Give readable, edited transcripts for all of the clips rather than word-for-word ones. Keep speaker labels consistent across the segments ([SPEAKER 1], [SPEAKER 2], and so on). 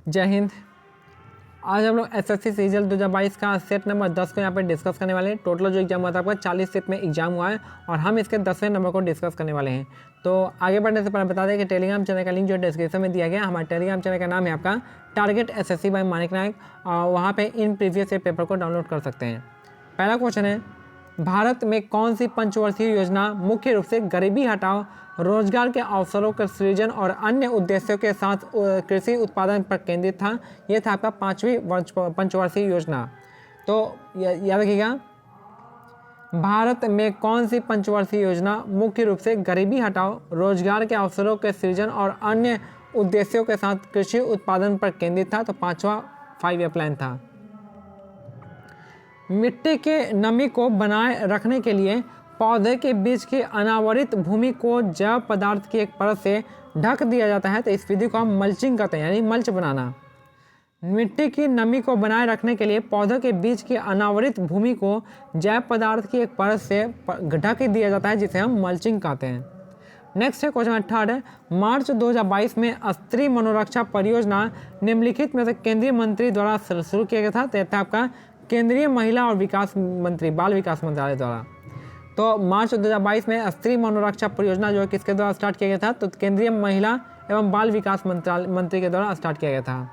[SPEAKER 1] जय हिंद। आज हम लोग एसएससी सीजीएल 2022 का सेट नंबर 10 को यहाँ पे डिस्कस करने वाले हैं। टोटल जो एग्जाम हुआ था आपका 40 सेट में एग्जाम हुआ है और हम इसके 10वें नंबर को डिस्कस करने वाले हैं। तो आगे बढ़ने से पहले बता दें कि टेलीग्राम चैनल का लिंक जो डिस्क्रिप्शन में दिया गया। हमारे टेलीग्राम चैनल का नाम है आपका टारगेट एसएससी बाय मानिक नायक और वहाँ पर इन प्रीवियस ईयर पेपर को डाउनलोड कर सकते हैं। पहला क्वेश्चन है, भारत में कौन सी पंचवर्षीय योजना मुख्य रूप से गरीबी हटाओ, रोजगार के अवसरों के सृजन और अन्य उद्देश्यों के साथ कृषि उत्पादन पर केंद्रित था? यह था आपका 5वीं पंचवर्षीय योजना। तो याद रखिएगा, भारत में कौन सी पंचवर्षीय योजना मुख्य रूप से गरीबी हटाओ, रोजगार के अवसरों के सृजन और अन्य उद्देश्यों के साथ कृषि उत्पादन पर केंद्रित था? तो 5वां 5 ईयर प्लान था। मिट्टी के नमी को बनाए रखने के लिए पौधे के बीच की अनावरित भूमि को जैव पदार्थ की एक परत से ढक दिया जाता है। तो इस विधि को हम मल्चिंग कहते हैं, यानी मल्च बनाना। मिट्टी की नमी को बनाए रखने के लिए पौधों के बीच की अनावरित भूमि को जैव पदार्थ की एक परत से ढक दिया जाता है, जिसे हम मल्चिंग कहते हैं। नेक्स्ट है क्वेश्चन 3 है, मार्च 2022 में स्त्री मनोरक्षा परियोजना निम्नलिखित में से केंद्रीय मंत्री द्वारा शुरू किया गया था? तो यह था आपका केंद्रीय महिला और विकास मंत्री, बाल विकास मंत्रालय द्वारा। तो मार्च 2022 में स्त्री मनोरक्षा परियोजना जो है किसके द्वारा स्टार्ट किया गया था? तो केंद्रीय महिला एवं बाल विकास मंत्री के द्वारा स्टार्ट किया गया था।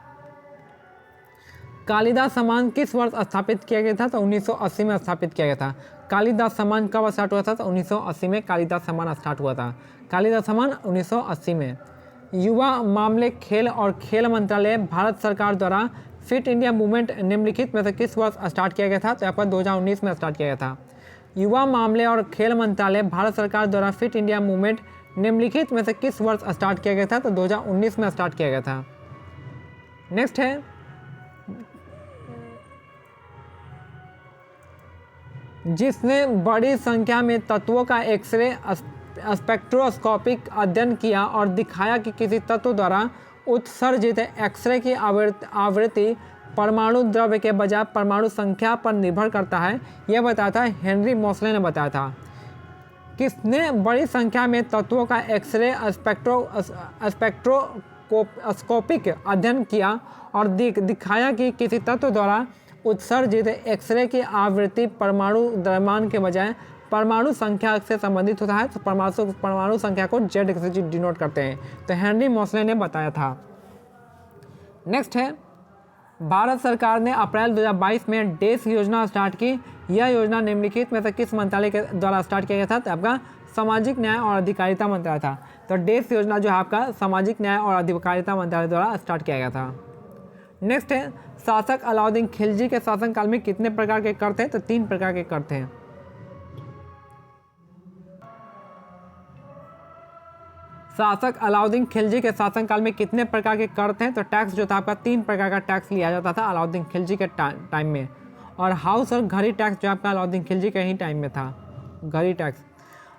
[SPEAKER 1] कालिदास सम्मान किस वर्ष स्थापित किया गया था? तो 1980 में स्थापित किया गया था। कालिदास सम्मान कब स्टार्ट हुआ था? तो 1980 में कालिदास सम्मान स्टार्ट हुआ था। कालिदास सम्मान 1980 में। युवा मामले, खेल और खेल मंत्रालय भारत सरकार द्वारा फिट इंडिया मूवमेंट निम्नलिखित में से किस वर्ष स्टार्ट किया गया था? तो यहाँ पर 2019 में स्टार्ट किया गया था। युवा मामले और खेल मंत्रालय भारत सरकार द्वारा फिट इंडिया मूवमेंट निम्नलिखित में से किस वर्ष स्टार्ट किया गया था? तो 2019 में स्टार्ट किया गया था। नेक्स्ट है, जिसने बड़ी संख्या में तत्वों का एक्सरे स्पेक्ट्रोस्कोपिक अध्ययन किया और दिखाया कि किसी तत्व द्वारा उत्सर्जित एक्सरे की आवृत्ति परमाणु द्रव्य के बजाय परमाणु संख्या पर निर्भर करता है, यह बताया था हेनरी मोसले ने बताया था। किसने बड़ी संख्या में तत्वों का एक्सरे स्पेक्ट्रोस्कोपिक अध्ययन किया और दिखाया कि किसी तत्व द्वारा उत्सर्जित एक्सरे की आवृत्ति परमाणु द्रव्यमान के बजाय परमाणु संख्या से संबंधित होता है? तो परमाणु संख्या को जेड से डिनोट करते हैं। तो हेनरी मोसले ने बताया था। नेक्स्ट है, भारत सरकार ने अप्रैल 2022 में डेस योजना स्टार्ट की। यह योजना निम्नलिखित में से किस मंत्रालय के द्वारा स्टार्ट किया गया था? तो आपका सामाजिक न्याय और अधिकारिता मंत्रालय था। तो डेस योजना जो है आपका सामाजिक न्याय और अधिकारिता मंत्रालय द्वारा स्टार्ट किया गया था। नेक्स्ट है, शासक अलाउद्दीन खिलजी के शासनकाल में कितने प्रकार के कर थे? तो 3 प्रकार के कर थे। शासक अलाउद्दीन खिलजी के शासनकाल में कितने प्रकार के कर थे? तो टैक्स जो था आपका 3 प्रकार का टैक्स लिया जाता था अलाउद्दीन खिलजी के टाइम में। और हाउस और घड़ी टैक्स जो आपका अलाउद्दीन खिलजी के ही टाइम में था, घड़ी टैक्स।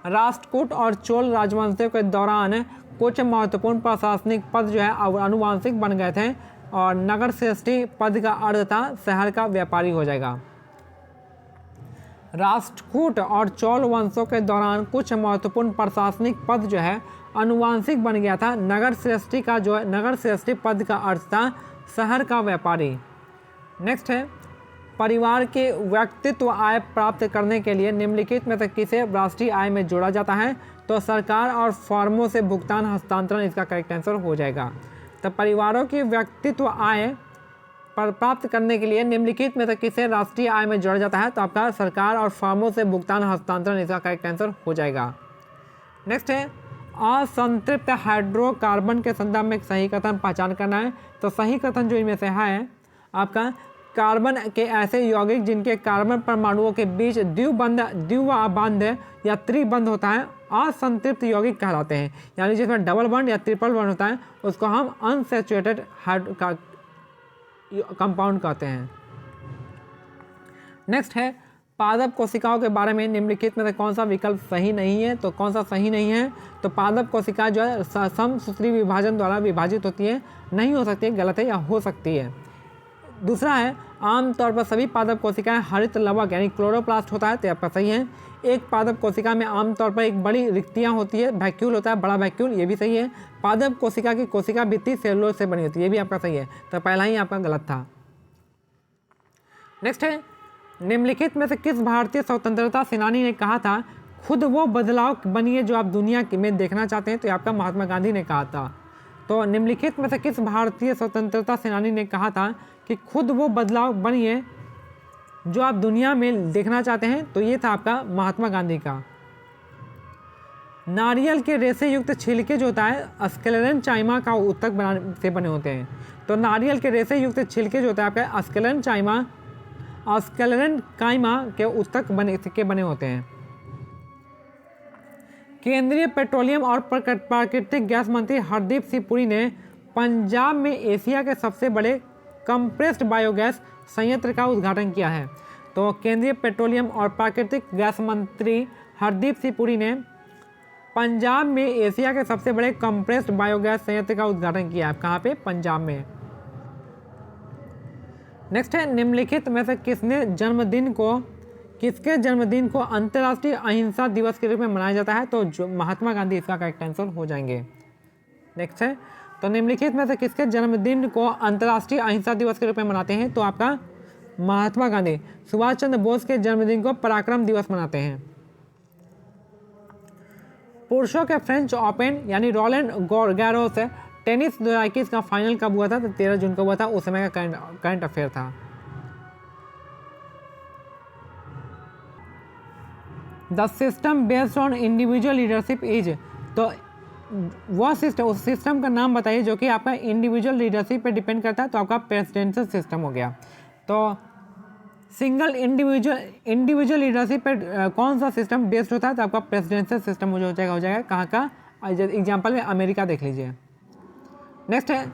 [SPEAKER 1] राष्ट्रकूट और चोल राजवंशियों के दौरान कुछ महत्वपूर्ण प्रशासनिक पद जो है आनुवंशिक बन गए थे और नगर श्रेष्ठी पद का अर्थ था शहर का व्यापारी हो जाएगा। राष्ट्रकूट और चोल वंशों के दौरान कुछ महत्वपूर्ण प्रशासनिक पद जो है अनुवांशिक बन गया था। नगर श्रेष्ठी का जो है नगर श्रेष्ठी पद का अर्थ था शहर का व्यापारी। नेक्स्ट है, परिवार के व्यक्तित्व आय प्राप्त करने के लिए निम्नलिखित में से किसे राष्ट्रीय आय में जोड़ा जाता है? तो सरकार और फर्मों से भुगतान हस्तांतरण इसका करेक्ट आंसर हो जाएगा। तो परिवारों की व्यक्तित्व आय पर प्राप्त करने के लिए निम्नलिखित में से किसे राष्ट्रीय आय में जोड़ा जाता है? तो आपका सरकार और फर्मों से भुगतान हस्तांतरण इसका करेक्ट आंसर हो जाएगा। नेक्स्ट है, असंतृप्त हाइड्रोकार्बन के संदर्भ में सही कथन पहचान करना है। तो सही कथन जो इनमें से है आपका, कार्बन के ऐसे यौगिक जिनके कार्बन परमाणुओं के बीच द्विबंध या त्रिबंध होता है असंतृप्त यौगिक कहलाते हैं। यानी जिसमें डबल बंड या ट्रिपल बंड होता है उसको हम अनसैचुरेटेड कंपाउंड कहते हैं। नेक्स्ट है, पादप कोशिकाओं के बारे में निम्नलिखित में से कौन सा विकल्प सही नहीं है? तो कौन सा सही नहीं है? तो पादप कोशिका जो है समसूत्री विभाजन द्वारा विभाजित होती है, नहीं हो सकती है, गलत है या हो सकती है। दूसरा है आमतौर पर सभी पादप कोशिकाएं हरित लवक यानी क्लोरोप्लास्ट होता है, तो आपका सही है। एक पादप कोशिका में आमतौर पर एक बड़ी रिक्तियां होती है, वैक्यूल होता है, बड़ा वैक्यूल, ये भी सही है। पादप कोशिका की कोशिका भित्ति सेलुलोज से बनी होती है, ये भी आपका सही है, तो पहला ही आपका गलत था। नेक्स्ट है निम्नलिखित में से किस भारतीय स्वतंत्रता सेनानी ने कहा था खुद वो बदलाव बनिए जो आप दुनिया में देखना चाहते हैं, तो आपका महात्मा गांधी ने कहा था। तो निम्नलिखित में से किस भारतीय स्वतंत्रता सेनानी ने कहा था कि खुद वो बदलाव बनिए जो आप दुनिया में देखना चाहते हैं, तो ये था आपका महात्मा गांधी का। नारियल के रेशे युक्त छिलके जो होता है स्क्लेरन चाइमा का उत्तक बनाने से बने होते हैं। तो नारियल के रेशे युक्त छिलके जो होता है आपका स्क्लेरन काइमा के उत्तक बने होते हैं। केंद्रीय पेट्रोलियम और प्राकृतिक गैस मंत्री हरदीप सिंह पुरी ने पंजाब में एशिया के सबसे बड़े कंप्रेस्ड बायोगैस संयंत्र का उद्घाटन किया है। तो केंद्रीय पेट्रोलियम और प्राकृतिक गैस मंत्री हरदीप सिंह पुरी ने पंजाब में एशिया के सबसे बड़े कंप्रेस्ड बायोगैस संयंत्र का उद्घाटन किया है। कहाँ पे? पंजाब में। नेक्स्ट है निम्नलिखित में से किसके जन्मदिन को अंतर्राष्ट्रीय अहिंसा दिवस के रूप में मनाया जाता है? तो जो महात्मा गांधी इसका करेक्ट आंसर हो जाएंगे। नेक्स्ट है तो निम्नलिखित में से किसके जन्मदिन को अंतर्राष्ट्रीय अहिंसा दिवस के रूप में मनाते हैं? तो आपका महात्मा गांधी। सुभाष चंद्र बोस के जन्मदिन को पराक्रम दिवस मनाते हैं। पुरुषों के फ्रेंच ओपन यानी रोलैंड गैरोस टेनिस 2021 का फाइनल कब हुआ था? तो 13 जून को हुआ था, उस समय का करंट अफेयर था। The system based on individual leadership is, तो वह सिस्टम, उस सिस्टम का नाम बताइए जो कि आपका इंडिविजुअल लीडरशिप पे डिपेंड करता है। तो आपका प्रेसिडेंशियल सिस्टम हो गया। तो सिंगल इंडिविजुअल लीडरशिप पे कौन सा सिस्टम बेस्ड होता है? तो आपका प्रेसिडेंशियल सिस्टम हो जाएगा। कहाँ का? एग्जाम्पल में अमेरिका देख लीजिए। नेक्स्ट है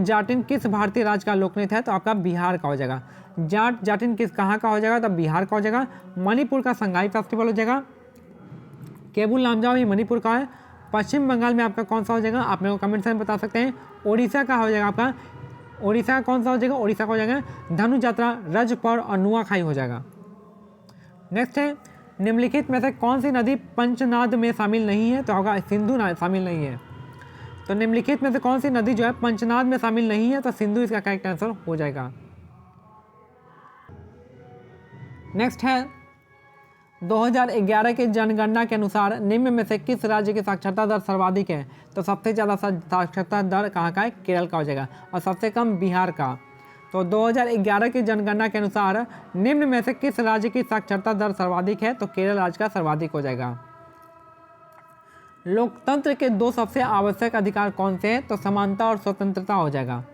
[SPEAKER 1] जाटिन किस भारतीय राज्य का लोकनृत्य है? तो आपका बिहार का हो जाएगा। जाटिन कहाँ का हो जाएगा? तो बिहार का हो जाएगा। मणिपुर का संगाई फेस्टिवल हो जाएगा। केबुल लामजाओ ये मणिपुर का है। पश्चिम बंगाल में आपका कौन सा हो जाएगा? आप मेरे को कमेंट में बता सकते हैं। उड़ीसा का हो जाएगा आपका, उड़ीसा का कौन सा हो जाएगा? उड़ीसा का हो जाएगा धनु यात्रा, रज पर्व और नुआखाई हो जाएगा। नेक्स्ट है निम्नलिखित में से कौन सी नदी पंचनाद में शामिल नहीं है? तो होगा सिंधु शामिल नहीं है। तो निम्नलिखित में से कौन सी नदी जो है पंचनाद में शामिल नहीं है? तो सिंधु इसका करेक्ट आंसर हो जाएगा। नेक्स्ट है 2011 की जनगणना के अनुसार निम्न में से किस राज्य की साक्षरता दर सर्वाधिक है? तो सबसे ज़्यादा साक्षरता दर कहाँ का है? केरल का हो जाएगा, और सबसे कम बिहार का। तो 2011 की जनगणना के अनुसार निम्न में से किस राज्य की साक्षरता दर सर्वाधिक है? तो केरल राज्य का सर्वाधिक हो जाएगा। लोकतंत्र के दो सबसे आवश्यक अधिकार कौन से हैं? तो समानता और स्वतंत्रता हो जाएगा।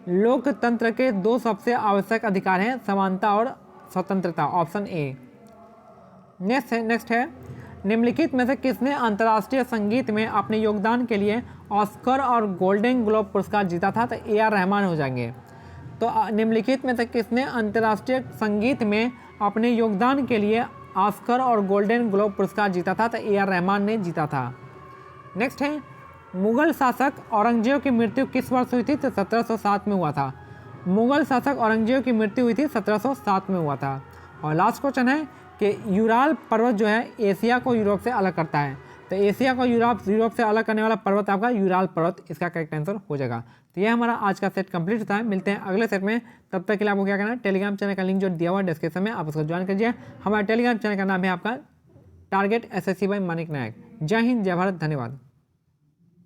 [SPEAKER 1] लोकतंत्र के दो सबसे आवश्यक अधिकार हैं समानता और स्वतंत्रता, ऑप्शन ए। नेक्स्ट है निम्नलिखित में से किसने अंतर्राष्ट्रीय संगीत में अपने योगदान के लिए ऑस्कर और गोल्डन ग्लोब पुरस्कार जीता था? तो ए आर रहमान हो जाएंगे। तो निम्नलिखित में से किसने अंतर्राष्ट्रीय संगीत में अपने योगदान के लिए ऑस्कर और गोल्डन ग्लोब पुरस्कार जीता था? तो ए आर रहमान ने जीता था। नेक्स्ट है मुगल शासक औरंगजेब की मृत्यु किस वर्ष हुई थी? तो 1707 में हुआ था। मुगल शासक औरंगजेब की मृत्यु हुई थी 1707 में हुआ था। और लास्ट क्वेश्चन है कि यूराल पर्वत जो है एशिया को यूरोप से अलग करता है। तो एशिया को यूरोप से अलग करने वाला पर्वत आपका यूराल पर्वत, इसका करेक्ट आंसर हो जाएगा। तो यह हमारा आज का सेट कंप्लीट होता है। मिलते हैं अगले सेट में, तब तक के लिए आपको क्या करना है, टेलीग्राम चैनल का लिंक जो दिया हुआ है डिस्क्रिप्शन में, आप उसको ज्वाइन कीजिए। हमारे टेलीग्राम चैनल का नाम है आपका टारगेट SSC बाय मानिक नायक। जय हिंद, जय भारत, धन्यवाद।